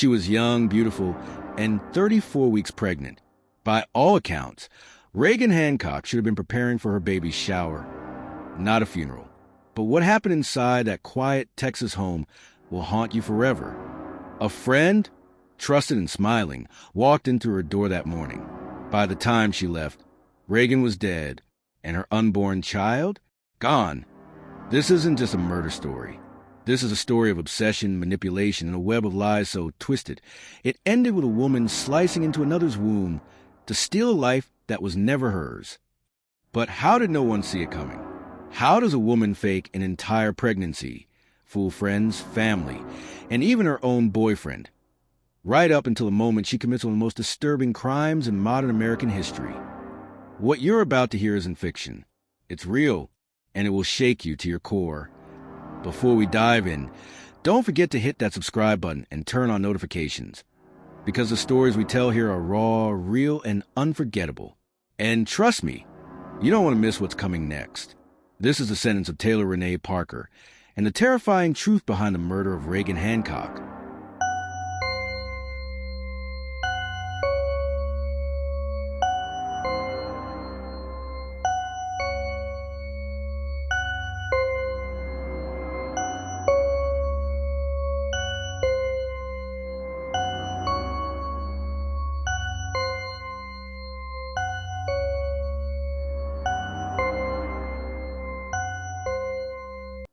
She was young, beautiful, and 34 weeks pregnant. By all accounts, Reagan Hancock should have been preparing for her baby's shower, not a funeral. But what happened inside that quiet Texas home will haunt you forever. A friend, trusted and smiling, walked into her door that morning. By the time she left, Reagan was dead, and her unborn child, gone. This isn't just a murder story. This is a story of obsession, manipulation, and a web of lies so twisted. It ended with a woman slicing into another's womb to steal a life that was never hers. But how did no one see it coming? How does a woman fake an entire pregnancy, fool friends, family, and even her own boyfriend, right up until the moment she commits one of the most disturbing crimes in modern American history? What you're about to hear isn't fiction. It's real, and it will shake you to your core. Before we dive in, don't forget to hit that subscribe button and turn on notifications, because the stories we tell here are raw, real, and unforgettable. And trust me, you don't want to miss what's coming next. This is the sentence of Taylor Rene Parker and the terrifying truth behind the murder of Reagan Hancock.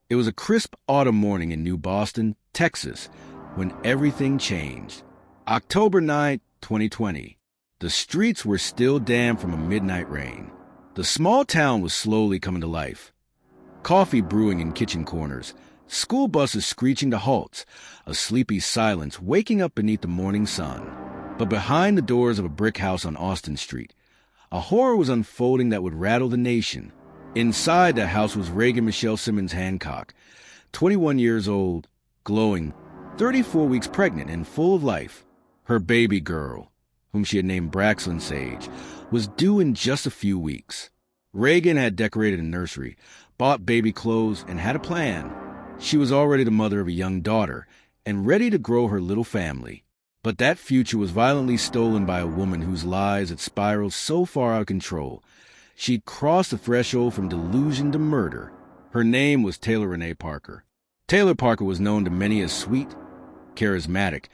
It was a crisp autumn morning in New Boston, Texas, when everything changed. October 9, 2020. The streets were still damp from a midnight rain. The small town was slowly coming to life. Coffee brewing in kitchen corners, school buses screeching to halts, a sleepy silence waking up beneath the morning sun. But behind the doors of a brick house on Austin Street, a horror was unfolding that would rattle the nation. Inside the house was Reagan Michelle Simmons Hancock, 21 years old, glowing, 34 weeks pregnant and full of life. Her baby girl, whom she had named Braxlyn Sage, was due in just a few weeks. Reagan had decorated a nursery, bought baby clothes, and had a plan. She was already the mother of a young daughter and ready to grow her little family. But that future was violently stolen by a woman whose lies had spiraled so far out of control. She'd crossed the threshold from delusion to murder. Her name was Taylor Rene Parker. Taylor Parker was known to many as sweet, charismatic,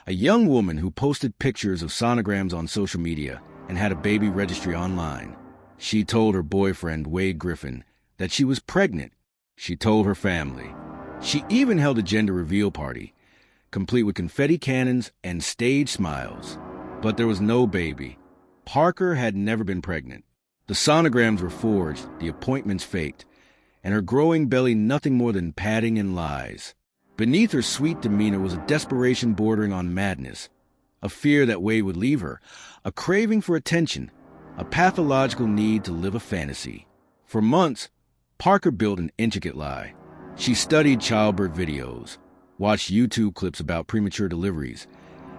a young woman who posted pictures of sonograms on social media and had a baby registry online. She told her boyfriend, Wade Griffin, that she was pregnant. She told her family. She even held a gender reveal party, complete with confetti cannons and stage smiles. But there was no baby. Parker had never been pregnant. The sonograms were forged, the appointments faked, and her growing belly nothing more than padding and lies. Beneath her sweet demeanor was a desperation bordering on madness, a fear that Wade would leave her, a craving for attention, a pathological need to live a fantasy. For months, Parker built an intricate lie. She studied childbirth videos, watched YouTube clips about premature deliveries,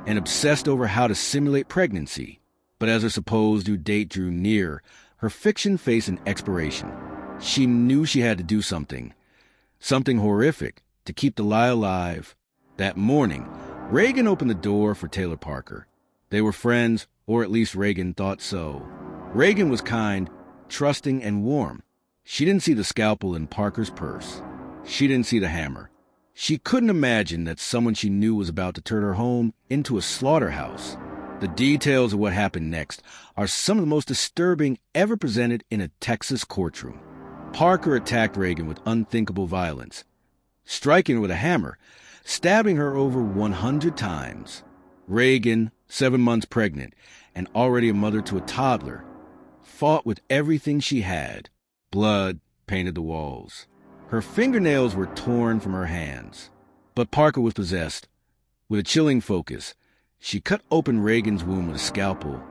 and obsessed over how to simulate pregnancy. But as her supposed due date drew near, her fiction faced an expiration. She knew she had to do something horrific, to keep the lie alive. That morning, Reagan opened the door for Taylor Parker. They were friends, or at least Reagan thought so. Reagan was kind, trusting, and warm. She didn't see the scalpel in Parker's purse. She didn't see the hammer. She couldn't imagine that someone she knew was about to turn her home into a slaughterhouse. The details of what happened next are some of the most disturbing ever presented in a Texas courtroom. Parker attacked Reagan with unthinkable violence, striking her with a hammer, stabbing her over 100 times. Reagan, 7 months pregnant and already a mother to a toddler, fought with everything she had. Blood painted the walls. Her fingernails were torn from her hands. But Parker was possessed. With a chilling focus, she cut open Reagan's womb with a scalpel,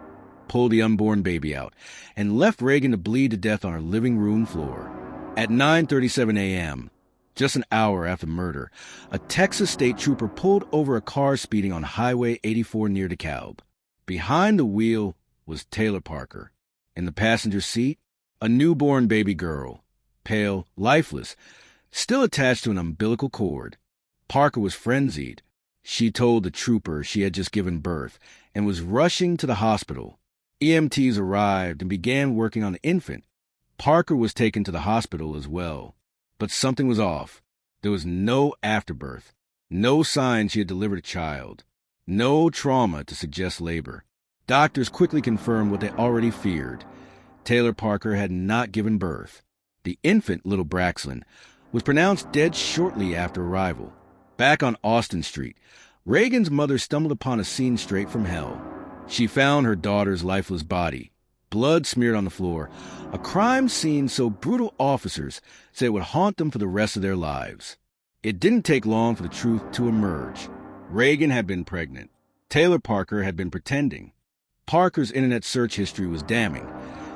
pulled the unborn baby out, and left Reagan to bleed to death on her living room floor. At 9:37 a.m., just an hour after murder, a Texas state trooper pulled over a car speeding on Highway 84 near DeKalb. Behind the wheel was Taylor Parker. In the passenger seat, a newborn baby girl, pale, lifeless, still attached to an umbilical cord. Parker was frenzied. She told the trooper she had just given birth and was rushing to the hospital. EMTs arrived and began working on the infant. Parker was taken to the hospital as well. But something was off. There was no afterbirth, no sign she had delivered a child, no trauma to suggest labor. Doctors quickly confirmed what they already feared. Taylor Parker had not given birth. The infant, little Braxton, was pronounced dead shortly after arrival. Back on Austin Street, Reagan's mother stumbled upon a scene straight from hell. She found her daughter's lifeless body, blood smeared on the floor, a crime scene so brutal officers said it would haunt them for the rest of their lives. It didn't take long for the truth to emerge. Reagan had been pregnant. Taylor Parker had been pretending. Parker's internet search history was damning.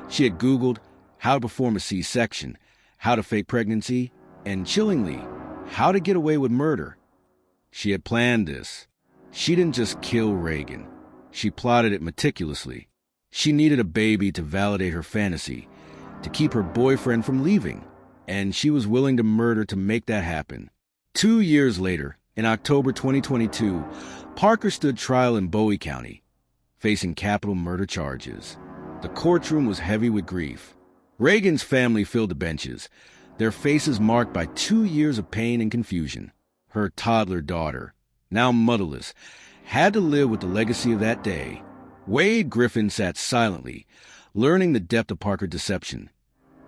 She had Googled how to perform a C-section, how to fake pregnancy, and chillingly, how to get away with murder. She had planned this. She didn't just kill Reagan. She plotted it meticulously. She needed a baby to validate her fantasy, to keep her boyfriend from leaving, and she was willing to murder to make that happen. 2 years later, in October 2022, Parker stood trial in Bowie County, facing capital murder charges. The courtroom was heavy with grief. Reagan's family filled the benches, their faces marked by 2 years of pain and confusion. Her toddler daughter, now motherless, had to live with the legacy of that day. Wade Griffin sat silently, learning the depth of Parker's deception.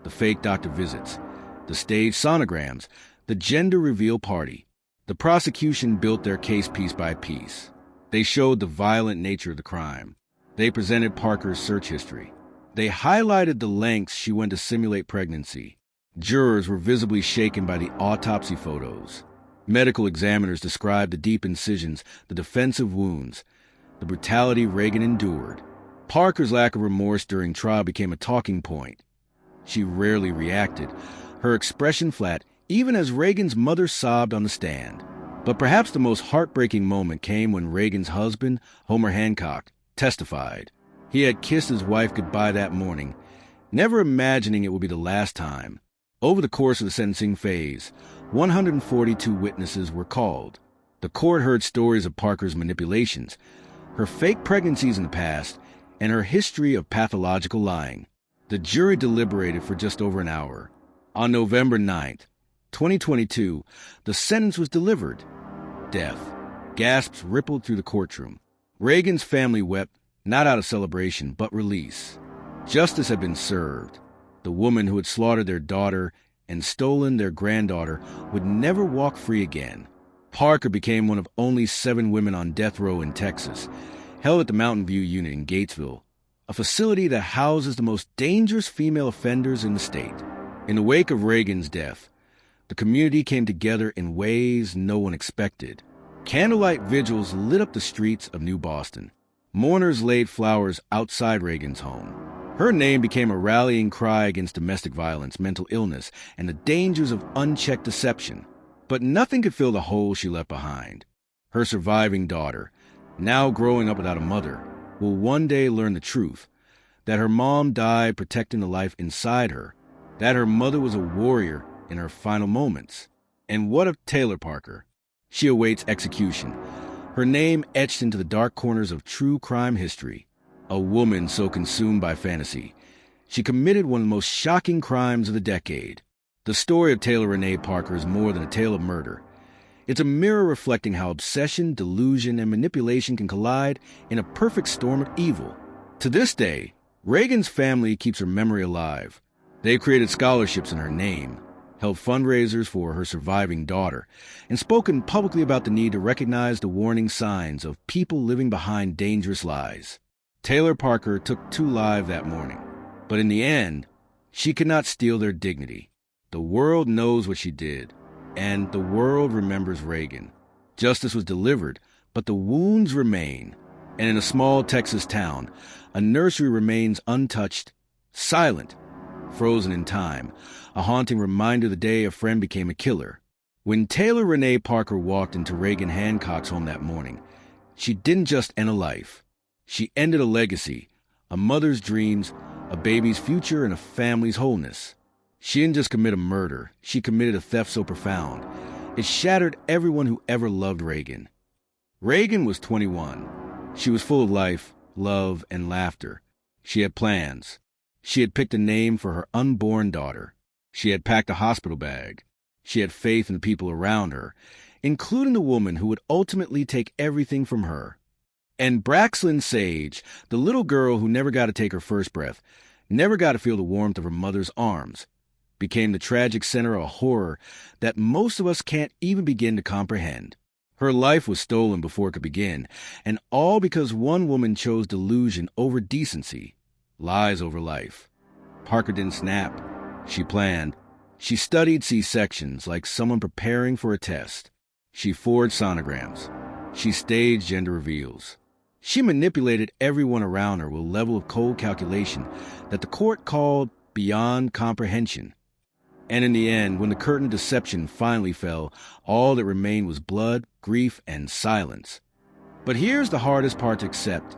The fake doctor visits, the staged sonograms, the gender reveal party. The prosecution built their case piece by piece. They showed the violent nature of the crime. They presented Parker's search history. They highlighted the lengths she went to simulate pregnancy. Jurors were visibly shaken by the autopsy photos. Medical examiners described the deep incisions, the defensive wounds, the brutality Reagan endured. Parker's lack of remorse during trial became a talking point. She rarely reacted, her expression flat, even as Reagan's mother sobbed on the stand. But perhaps the most heartbreaking moment came when Reagan's husband, Homer Hancock, testified. He had kissed his wife goodbye that morning, never imagining it would be the last time. Over the course of the sentencing phase, 142 witnesses were called. The court heard stories of Parker's manipulations, her fake pregnancies in the past, and her history of pathological lying. The jury deliberated for just over an hour. On November 9th, 2022, the sentence was delivered. Death. Gasps rippled through the courtroom. Reagan's family wept, not out of celebration, but release. Justice had been served. The woman who had slaughtered their daughter and stolen their granddaughter would never walk free again. Parker became one of only 7 women on death row in Texas, held at the Mountain View Unit in Gatesville, a facility that houses the most dangerous female offenders in the state. In the wake of Reagan's death, the community came together in ways no one expected. Candlelight vigils lit up the streets of New Boston. Mourners laid flowers outside Reagan's home. Her name became a rallying cry against domestic violence, mental illness, and the dangers of unchecked deception. But nothing could fill the hole she left behind. Her surviving daughter, now growing up without a mother, will one day learn the truth, that her mom died protecting the life inside her, that her mother was a warrior in her final moments. And what of Taylor Parker? She awaits execution, her name etched into the dark corners of true crime history. A woman so consumed by fantasy, she committed one of the most shocking crimes of the decade. The story of Taylor Rene Parker is more than a tale of murder. It's a mirror reflecting how obsession, delusion, and manipulation can collide in a perfect storm of evil. To this day, Reagan's family keeps her memory alive. They've created scholarships in her name, held fundraisers for her surviving daughter, and spoken publicly about the need to recognize the warning signs of people living behind dangerous lies. Taylor Parker took 2 lives that morning, but in the end, she could not steal their dignity. The world knows what she did, and the world remembers Reagan. Justice was delivered, but the wounds remain. And in a small Texas town, a nursery remains untouched, silent, frozen in time, a haunting reminder of the day a friend became a killer. When Taylor Rene Parker walked into Reagan Hancock's home that morning, she didn't just end a life. She ended a legacy, a mother's dreams, a baby's future, and a family's wholeness. She didn't just commit a murder, she committed a theft so profound, it shattered everyone who ever loved Reagan. Reagan was 21. She was full of life, love, and laughter. She had plans. She had picked a name for her unborn daughter. She had packed a hospital bag. She had faith in the people around her, including the woman who would ultimately take everything from her. And Braxlyn Sage, the little girl who never got to take her first breath, never got to feel the warmth of her mother's arms, became the tragic center of a horror that most of us can't even begin to comprehend. Her life was stolen before it could begin, and all because one woman chose delusion over decency, lies over life. Parker didn't snap. She planned. She studied C-sections like someone preparing for a test. She forged sonograms. She staged gender reveals. She manipulated everyone around her with a level of cold calculation that the court called beyond comprehension. And in the end, when the curtain of deception finally fell, all that remained was blood, grief, and silence. But here's the hardest part to accept.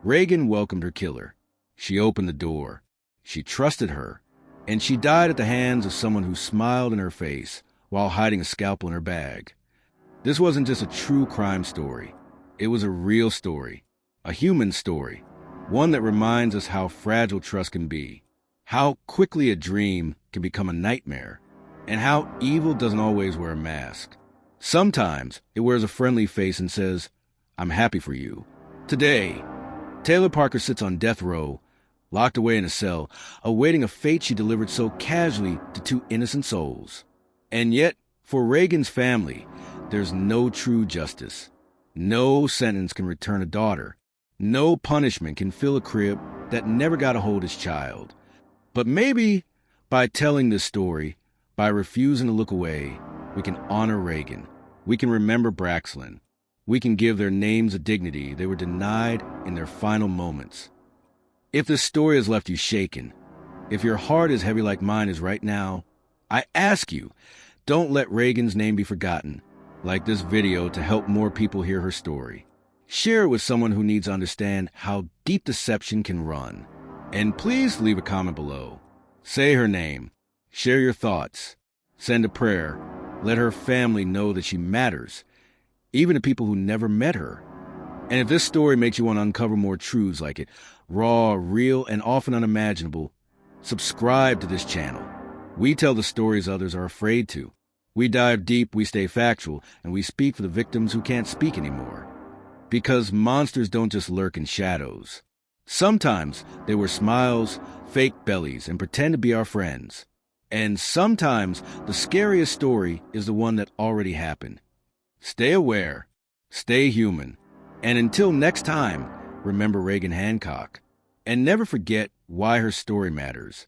Reagan welcomed her killer. She opened the door. She trusted her. And she died at the hands of someone who smiled in her face while hiding a scalpel in her bag. This wasn't just a true crime story. It was a real story. A human story, one that reminds us how fragile trust can be, how quickly a dream can become a nightmare, and how evil doesn't always wear a mask. Sometimes it wears a friendly face and says, "I'm happy for you." Today, Taylor Parker sits on death row, locked away in a cell, awaiting a fate she delivered so casually to two innocent souls. And yet, for Reagan's family, there's no true justice. No sentence can return a daughter. No punishment can fill a crib that never got to hold its child. But maybe by telling this story, by refusing to look away, we can honor Reagan. We can remember Braxlyn. We can give their names a dignity they were denied in their final moments. If this story has left you shaken, if your heart is heavy like mine is right now, I ask you, don't let Reagan's name be forgotten. Like this video to help more people hear her story. Share it with someone who needs to understand how deep deception can run. And please leave a comment below. Say her name. Share your thoughts. Send a prayer. Let her family know that she matters, even to people who never met her. And if this story makes you want to uncover more truths like it, raw, real, and often unimaginable, subscribe to this channel. We tell the stories others are afraid to. We dive deep, we stay factual, and we speak for the victims who can't speak anymore. Because monsters don't just lurk in shadows. Sometimes they wear smiles, fake bellies, and pretend to be our friends. And sometimes the scariest story is the one that already happened. Stay aware, stay human, and until next time, remember Reagan Hancock. And never forget why her story matters.